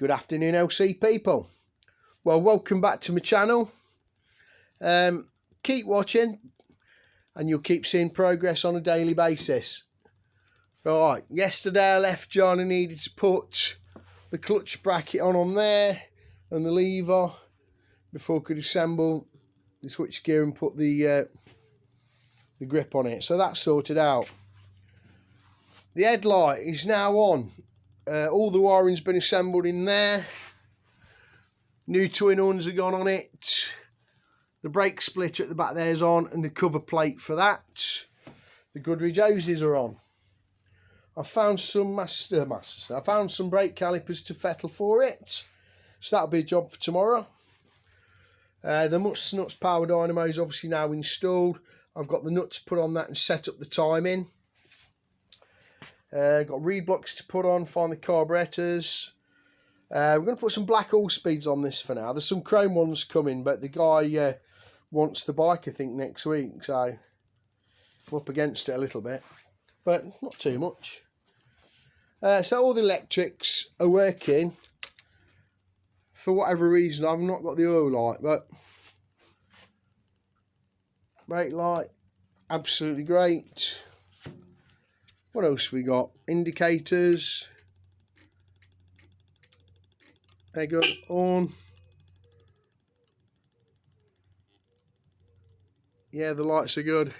Good afternoon, LC people. Well, welcome back to my channel. Keep watching and you'll keep seeing progress on a daily basis. Right, yesterday I left John and needed to put the clutch bracket on there and the lever before I could assemble the switch gear and put the grip on it. So that's sorted out. The headlight is now on. All the wiring's been assembled in there. New twin horns have gone on it. The brake splitter at the back there's on, and the cover plate for that. The Goodrich hoses are on. I found some I found some brake calipers to fettle for it, so that'll be a job for tomorrow. The Mutts Nuts power dynamo is obviously now installed. I've got the nuts put on that and set up the timing. Got reed blocks to put on, find the carburetors. We're going to put some black all speeds on this for now. There's some chrome ones coming, but the guy wants the bike, I think, next week. So I'm up against it a little bit, but not too much. So all the electrics are working. For whatever reason, I've not got the oil light, but brake light, absolutely great. What else we got? Indicators. They're good on. Yeah, the lights are good.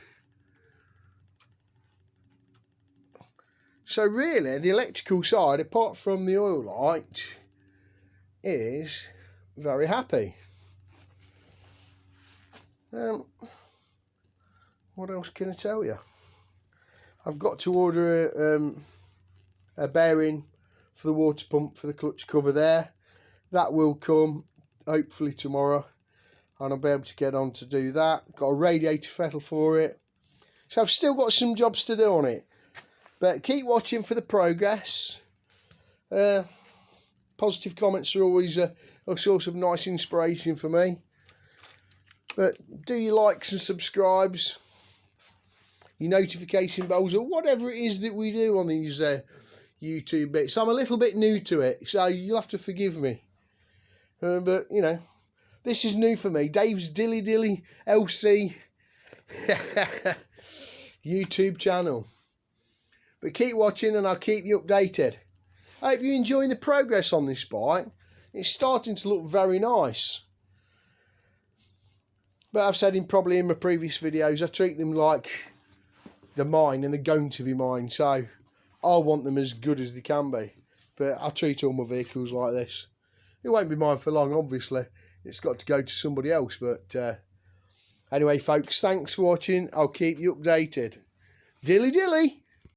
So really, the electrical side, apart from the oil light, is very happy. What else can I tell you? I've got to order a bearing for the water pump for the clutch cover there. That will come hopefully tomorrow, and I'll be able to get on to do that. Got a radiator fettle for it. So I've still got some jobs to do on it. But keep watching for the progress. Positive comments are always a source of nice inspiration for me. But do your likes and subscribes, your notification bells, or whatever it is that we do on these YouTube bits. I'm a little bit new to it, so you'll have to forgive me. But, you know, this is new for me. Dave's Dilly Dilly LC YouTube channel. But keep watching and I'll keep you updated. I hope you're enjoying the progress on this bike. It's starting to look very nice. But I've said probably in my previous videos, I treat them like they're mine and they're going to be mine. So I want them as good as they can be. But I treat all my vehicles like this. It won't be mine for long, obviously. It's got to go to somebody else. But anyway, folks, thanks for watching. I'll keep you updated. Dilly dilly.